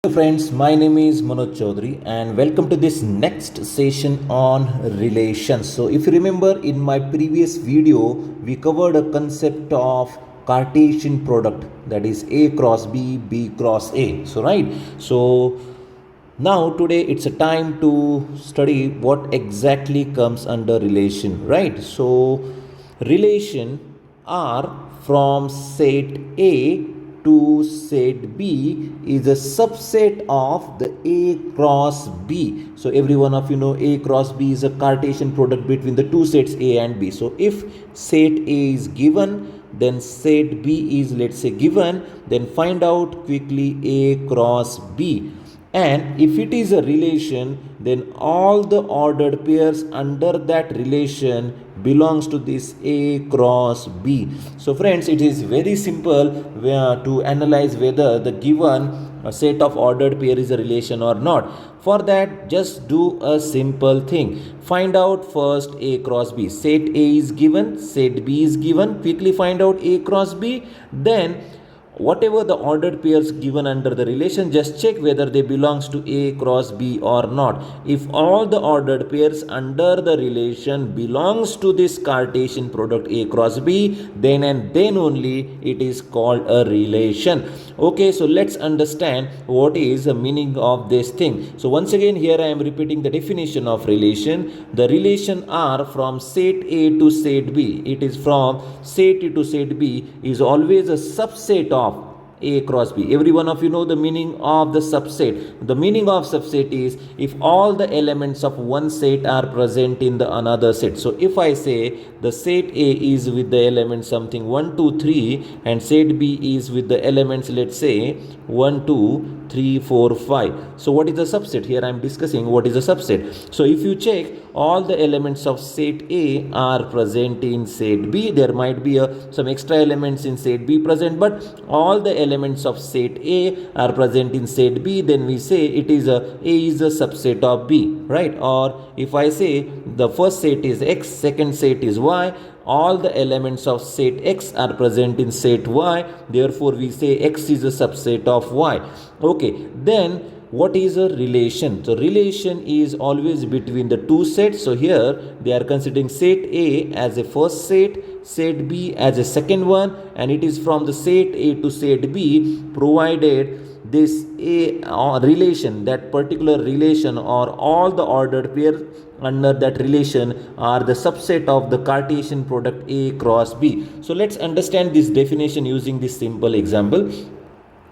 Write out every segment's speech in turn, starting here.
Hello friends, my name is Manoj Chaudhary and welcome to this next session on relations. So if you remember in my previous video, we covered a concept of Cartesian product, that is A cross B, B cross A. So now today it's a time to study what exactly comes under relation, right? So relation R from set A to set B is a subset of the A cross B. So every one of you know A cross B is a Cartesian product between the two sets A and B. So if set A is given, then set B is, let's say, given, then find out quickly A cross B. And if it is a relation, then all the ordered pairs under that relation belongs to this A cross B. So friends, it is very simple to analyze whether the given set of ordered pair is a relation or not. For that, just do a simple thing. Find out first A cross B. Set A is given, set B is given. Quickly find out A cross B. Then whatever the ordered pairs given under the relation, just check whether they belongs to A cross B or not. If all the ordered pairs under the relation belongs to this Cartesian product A cross B, then and then only it is called a relation. Okay, so let's understand what is the meaning of this thing. So once again, here I am repeating the definition of relation. The relation R from set A to set B, it is from set A to set B, is always a subset of A cross B. Every one of you know the meaning of the subset. The meaning of subset is if all the elements of one set are present in the another set. So if I say the set A is with the elements something 1, 2, 3 and set B is with the elements, let's say 1, 2, 3, 4, 5. So what is the subset? Here I am discussing what is a subset. So if you check, all the elements of set A are present in set B. There might be some extra elements in set B present, but all the elements of set A are present in set B. Then we say it is A is a subset of B, right? Or if I say the first set is X, second set is Y, all the elements of set X are present in set Y, therefore we say X is a subset of Y. Okay, then what is a relation? So relation is always between the two sets. So here they are considering set A as a first set, set B as a second one, and it is from the set A to set B, provided this A relation, that particular relation, or all the ordered pairs under that relation are the subset of the Cartesian product A cross B. So let's understand this definition using this simple example.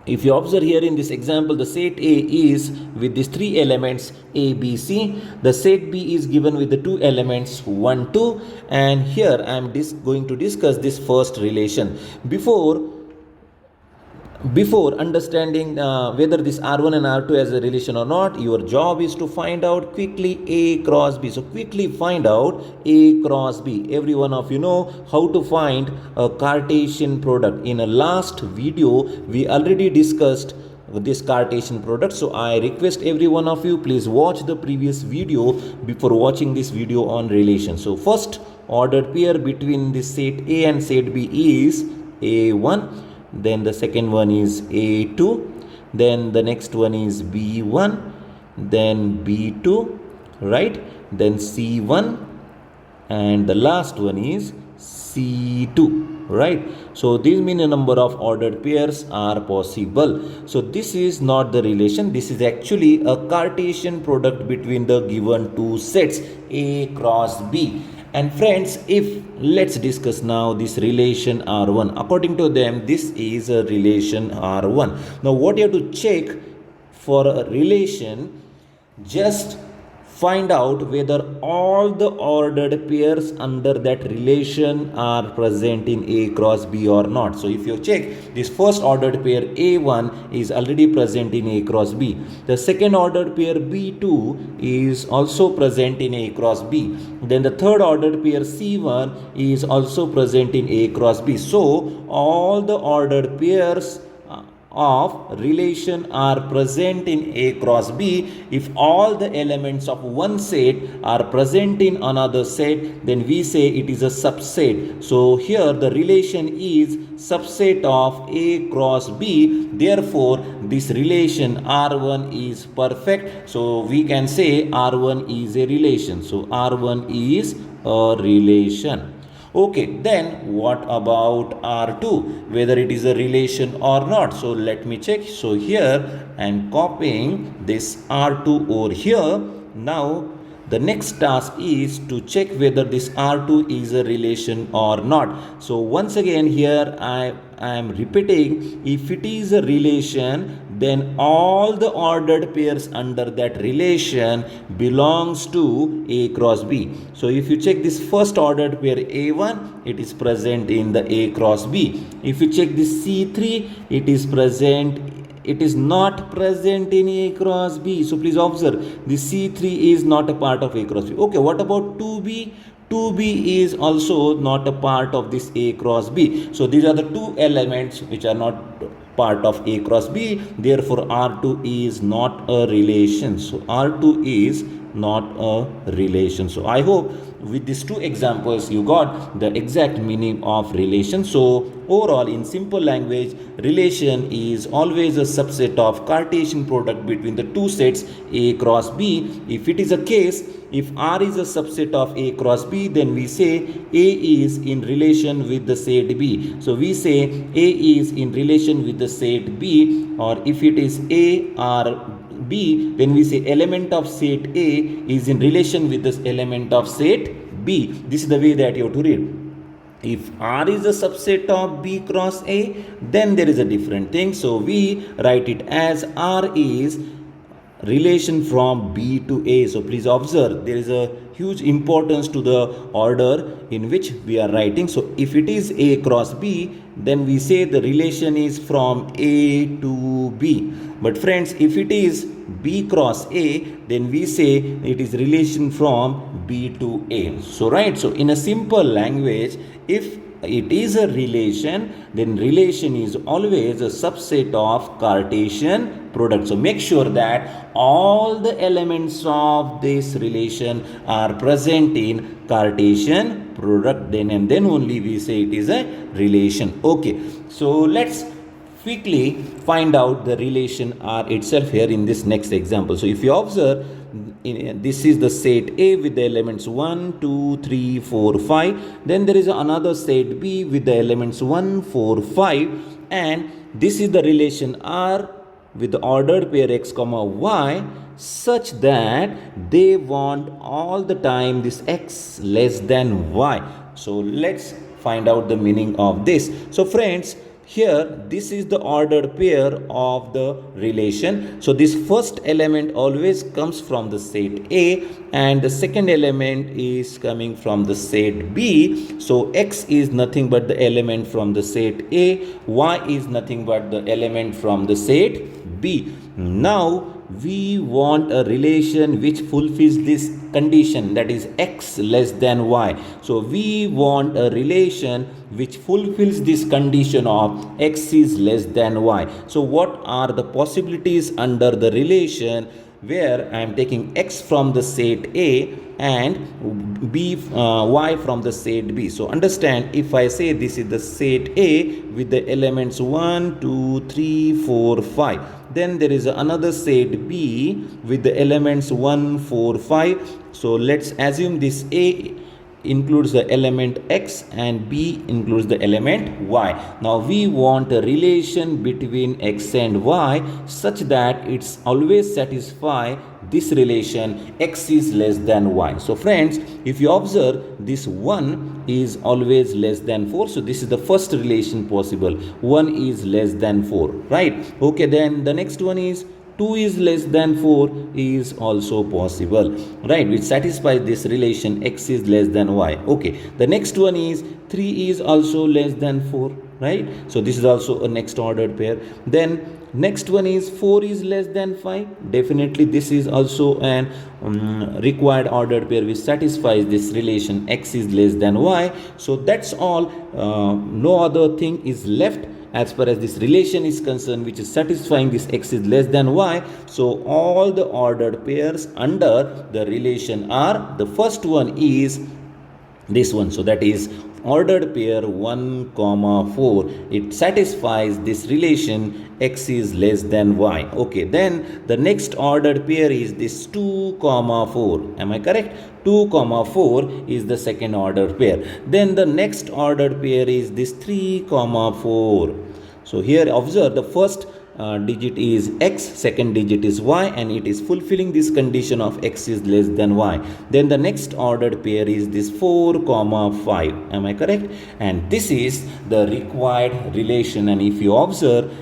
If you observe here in this example, the set A is with these three elements A, B, C. The set B is given with the two elements 1, 2. And here I am going to discuss this first relation. Before understanding whether this R1 and R2 has a relation or not, your job is to find out quickly A cross B. So quickly find out A cross B. Every one of you know how to find a Cartesian product. In a last video, we already discussed this Cartesian product. So I request every one of you, please watch the previous video before watching this video on relation. So first ordered pair between the set A and set B is A1. Then the second one is A2, then the next one is B1, then B2, right? Then C1, and the last one is C2, right? So these mean a number of ordered pairs are possible. So this is not the relation, this is actually a Cartesian product between the given two sets A cross B. And friends, if let's discuss now this relation R1. According to them, this is a relation R1. Now what you have to check for a relation, just find out whether all the ordered pairs under that relation are present in A cross B or not. So if you check, this first ordered pair A1 is already present in A cross B. The second ordered pair B2 is also present in A cross B. Then the third ordered pair C1 is also present in A cross B. So all the ordered pairs of relation are present in A cross B, if all the elements of one set are present in another set, then we say it is a subset. So here the relation is subset of A cross B. Therefore, this relation R1 is perfect. So we can say R1 is a relation. So R1 is a relation. Okay, then what about R2, whether it is a relation or not? So let me check. So here I am copying this R2 over here. Now the next task is to check whether this R2 is a relation or not. So once again here I am repeating, if it is a relation, then all the ordered pairs under that relation belongs to A cross B. So if you check this first ordered pair A1, it is present in the A cross B. If you check this C3, it is not present in A cross B. So please observe, the C3 is not a part of A cross B. Okay, what about 2B? 2B is also not a part of this A cross B. So these are the two elements which are not part of A cross B. Therefore, R2 is not a relation. So R2 is not a relation. So I hope with these two examples you got the exact meaning of relation. So overall, in simple language, relation is always a subset of Cartesian product between the two sets A cross B. If it is a case, if R is a subset of A cross B, then we say A is in relation with the set B. So we say A is in relation with the set B, or if it is A or B, then we say element of set A is in relation with this element of set B. This is the way that you have to read. If R is a subset of B cross A, then there is a different thing. So we write it as R is relation from B to A. So please observe, there is a huge importance to the order in which we are writing. So if it is A cross B, then we say the relation is from A to B. But friends, if it is B cross A, then we say it is relation from B to A. So right, so in a simple language, if it is a relation, then relation is always a subset of Cartesian product. So make sure that all the elements of this relation are present in Cartesian product, then and then only we say it is a relation. Okay, so let's quickly find out the relation R itself here in this next example. So if you observe, this is the set A with the elements 1, 2, 3, 4, 5. Then there is another set B with the elements 1, 4, 5. And this is the relation R with the ordered pair x comma y, such that they want all the time this x less than y. So let's find out the meaning of this. So friends, here this is the ordered pair of the relation. So this first element always comes from the set A, and the second element is coming from the set B. So x is nothing but the element from the set A, y is nothing but the element from the set B. Now we want a relation which fulfills this condition, that is x less than y. So we want a relation which fulfills this condition of x is less than y. So what are the possibilities under the relation where I am taking x from the set A and y from the set B? So understand, if I say this is the set A with the elements 1, 2, 3, 4, 5, then there is another set B with the elements 1, 4, 5. So let's assume this A includes the element x and B includes the element y. Now we want a relation between x and y such that it's always satisfy this relation x is less than y. So friends, if you observe, this 1 is always less than 4. So this is the first relation possible. 1 is less than 4, right? Okay, then the next one is 2 is less than 4 is also possible, right, which satisfies this relation x is less than y. Okay, the next one is 3 is also less than 4, right? So this is also a next ordered pair. Then next one is 4 is less than 5. Definitely this is also an required ordered pair which satisfies this relation x is less than y. So that's all. No other thing is left as far as this relation is concerned, which is satisfying this x is less than y. So all the ordered pairs under the relation are, the first one is this one, so that is ordered pair 1 comma 4. It satisfies this relation x is less than y. Okay, then the next ordered pair is this 2 comma 4. Am I correct? 2 comma 4 is the second ordered pair. Then the next ordered pair is this 3 comma 4. So here observe, the first digit is x, second digit is y, and it is fulfilling this condition of x is less than y. Then the next ordered pair is this 4 comma 5. Am I correct? And this is the required relation. And if you observe,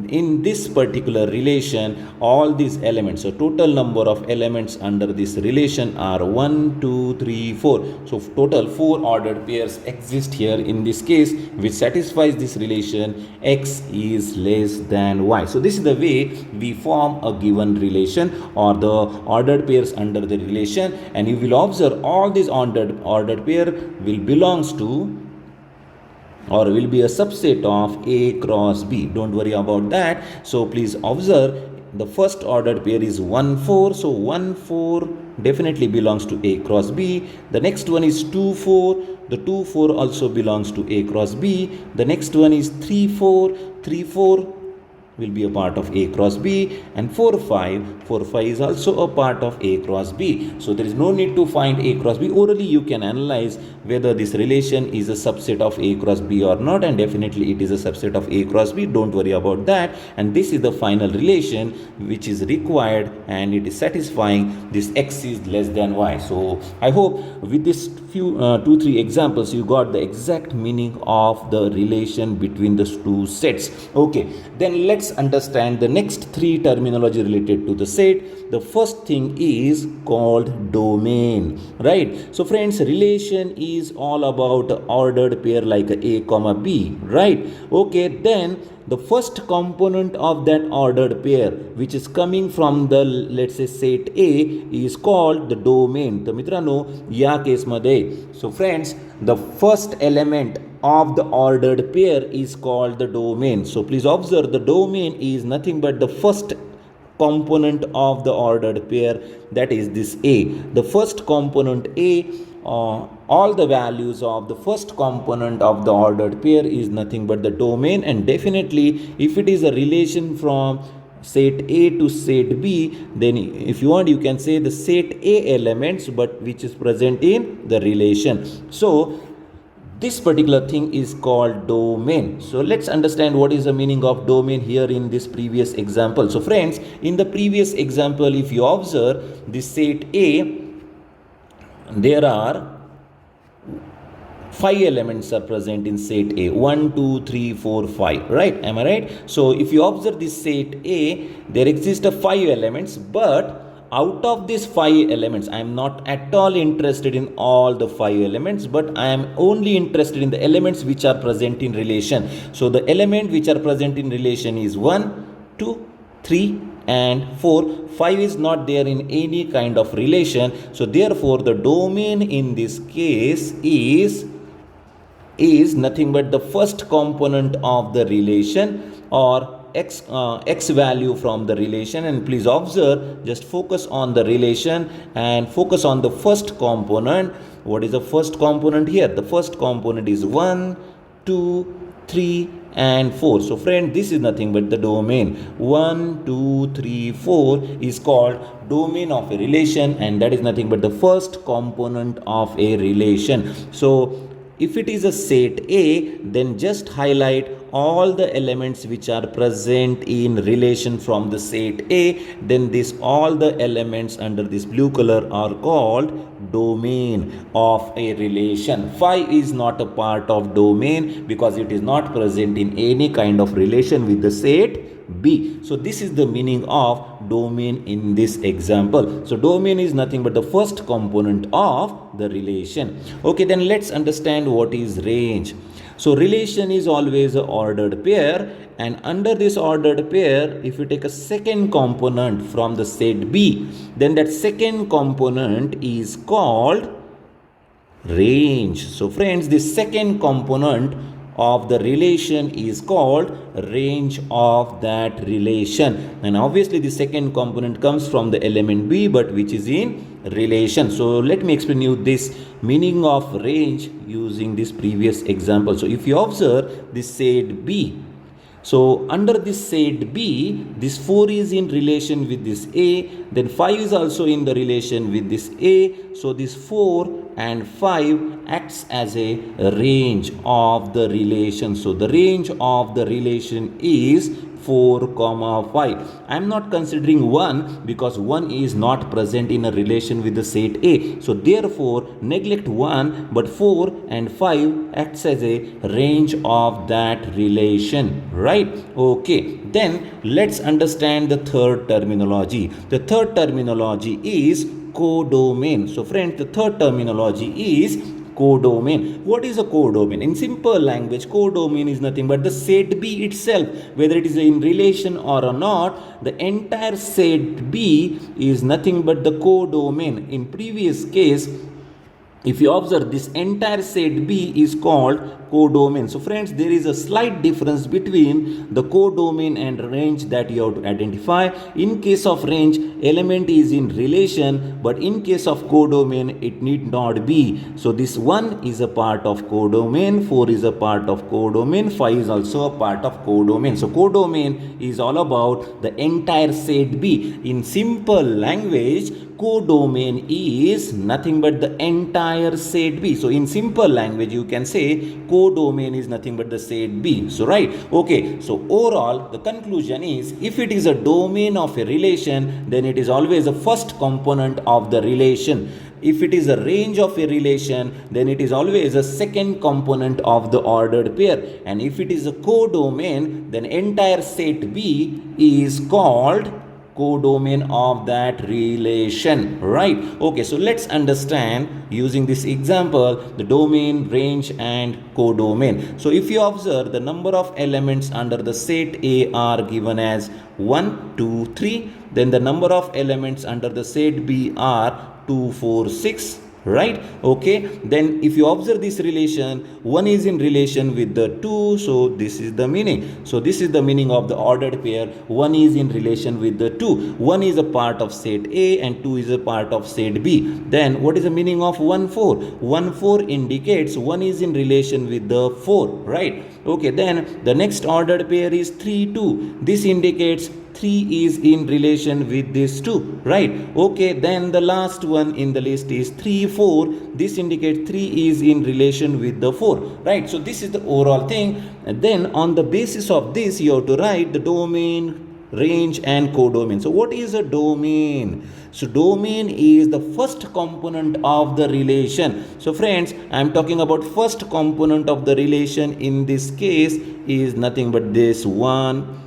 in this particular relation, all these elements, so total number of elements under this relation are 1 2 3 4. So total 4 ordered pairs exist here in this case, which satisfies this relation x is less than y. So this is the way we form a given relation or the ordered pairs under the relation. And you will observe all these ordered pair will belongs to or will be a subset of A cross B. Don't worry about that. So please observe, the first ordered pair is 1 4. So 1 4 definitely belongs to A cross B. The next one is 2 4. The 2 4 also belongs to A cross B. The next one is 3 4. 3 4 will be a part of A cross B, and 4 5 is also a part of A cross B. So there is no need to find A cross B. Orally you can analyze whether this relation is a subset of A cross B or not, and definitely it is a subset of A cross B. Don't worry about that. And this is the final relation which is required, and it is satisfying this x is less than y. So I hope with this few 2-3 examples you got the exact meaning of the relation between the two sets. Okay, then let's understand the next 3 terminology related to the set. The first thing is called domain, right? So friends, relation is all about ordered pair like A comma B, right? Okay, then the first component of that ordered pair which is coming from the, let's say, set A is called the domain. तर मित्रांनो या केसमध्ये, so friends, the first element of the ordered pair is called the domain. So please observe, the domain is nothing but the first component of the ordered pair, that is this A. The first component A, all the values of the first component of the ordered pair is nothing but the domain. And definitely if it is a relation from set A to set B, then if you want you can say the set A elements but which is present in the relation. So this particular thing is called domain. So let's understand what is the meaning of domain here in this previous example. So friends, in the previous example, if you observe this set A, there are 5 elements are present in set A. 1 2 3 4 5, right? Am I right? So if you observe this set A, there exist 5 elements, but out of these 5 elements, I am not at all interested in all the 5 elements, but I am only interested in the elements which are present in relation. So the element which are present in relation is 1 2 3 and 4. 5 is not there in any kind of relation. So therefore the domain in this case is nothing but the first component of the relation, or x value from the relation. And please observe, just focus on the relation and focus on the first component. What is the first component here? The first component is 1 2 3 and 4. So friend, this is nothing but the domain. 1 2 3 4 is called domain of a relation, and that is nothing but the first component of a relation. So if it is a set A, then just highlight all the elements which are present in relation from the set A. Then all the elements under this blue color are called domain of a relation. 5 is not a part of domain because it is not present in any kind of relation with the set B. So this is the meaning of domain in this example. So domain is nothing but the first component of the relation. Okay, then let's understand what is range. So relation is always an ordered pair, and under this ordered pair, if you take a second component from the set B, then that second component is called range. So friends, this second component of the relation is called range of that relation. And obviously the second component comes from the element B, but which is in relation. So let me explain you this meaning of range using this previous example. So if you observe this set B, so under this set B, this 4 is in relation with this A, then 5 is also in the relation with this A. So this 4 and 5 acts as a range of the relation. So the range of the relation is 4, 5. I am not considering 1 because 1 is not present in a relation with the set A. So therefore neglect 1, but 4 and 5 acts as a range of that relation, right? Okay, then let's understand the third terminology. The third terminology is codomain. So friends, the third terminology is codomain. What is a codomain? In simple language, codomain is nothing but the set B itself, whether it is in relation or not. The entire set B is nothing but the codomain. In previous case, if you observe, this entire set B is called codomain. So friends, there is a slight difference between the codomain and range that you have to identify. In case of range, element is in relation, but in case of codomain, it need not be. So this 1 is a part of codomain, 4 is a part of codomain, 5 is also a part of codomain. So codomain is all about the entire set B. In simple language, codomain is nothing but the entire set B. So in simple language, you can say codomain is nothing but the set B. So right, okay, so overall the conclusion is, if it is a domain of a relation, then it is always a first component of the relation. If it is a range of a relation, then it is always a second component of the ordered pair. And if it is a codomain, then entire set B is called codomain of that relation, right? Okay, so let's understand using this example the domain, range and codomain. So if you observe, the number of elements under the set A are given as 1, 2, 3. Then the number of elements under the set B are 2, 4, 6. Right? Okay, then if you observe this relation, 1 is in relation with the 2, so this is the meaning. So this is the meaning of the ordered pair. 1 is in relation with the 2. 1 is a part of set A and 2 is a part of set B. Then what is the meaning of 1, 4? 1, 4 indicates 1 is in relation with the 4, right? Okay, then the next ordered pair is 3, 2. This indicates 3 is in relation with this 2, right? Okay, then the last one in the list is 3, 4. This indicates 3 is in relation with the 4, right? So this is the overall thing. And then on the basis of this, you have to write the domain, range and codomain. So what is a domain? So domain is the first component of the relation. So friends, I am talking about first component of the relation. In this case is nothing but this 1,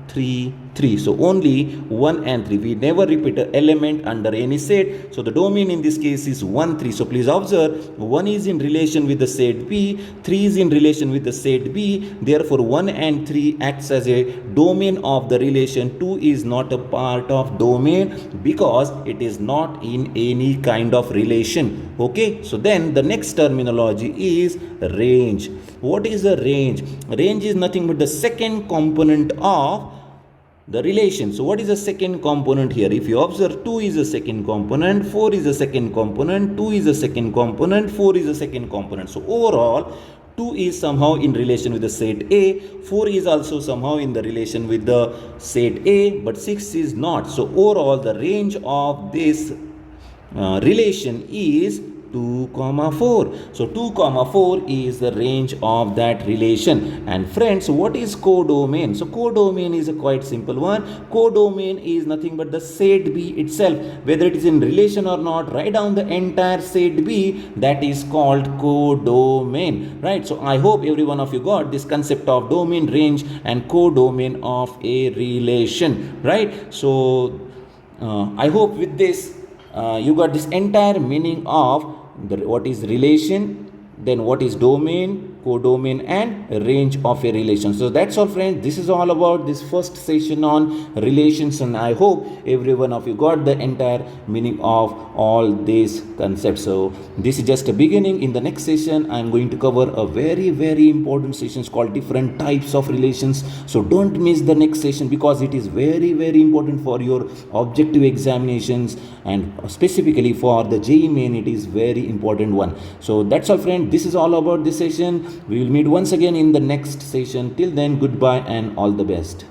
3, 3. So only 1 and 3. We never repeat an element under any set. So the domain in this case is 1, 3. So please observe, 1 is in relation with the set B, 3 is in relation with the set B. Therefore 1 and 3 acts as a domain of the relation. 2 is not a part of domain because it is not in any kind of relation. Okay, so then the next terminology is range. What is a range? Range is nothing but the second component of the relation. So what is the second component here? If you observe, 2 is a second component, 4 is a second component, 2 is a second component, 4 is a second component. So overall 2 is somehow in relation with the set A, 4 is also somehow in the relation with the set A, but 6 is not. So overall the range of this relation is 2, 4. So 2, 4 is the range of that relation. And friends, what is codomain? So codomain is a quite simple one. Codomain is nothing but the set B itself. Whether it is in relation or not, write down the entire set B, that is called codomain. Right? So I hope every one of you got this concept of domain, range and codomain of a relation. Right? So I hope with this you got this entire meaning of what is relation, then what is domain, codomain and range of a relation. So that's all friends, this is all about this first session on relations, and I hope every one of you got the entire meaning of all these concepts. So this is just a beginning. In the next session I am going to cover a very important sessions called different types of relations. So don't miss the next session because it is very important for your objective examinations, and specifically for the JEE main it is very important one. So that's all friend, this is all about this session. We will meet once again in the next session. Till then, goodbye and all the best.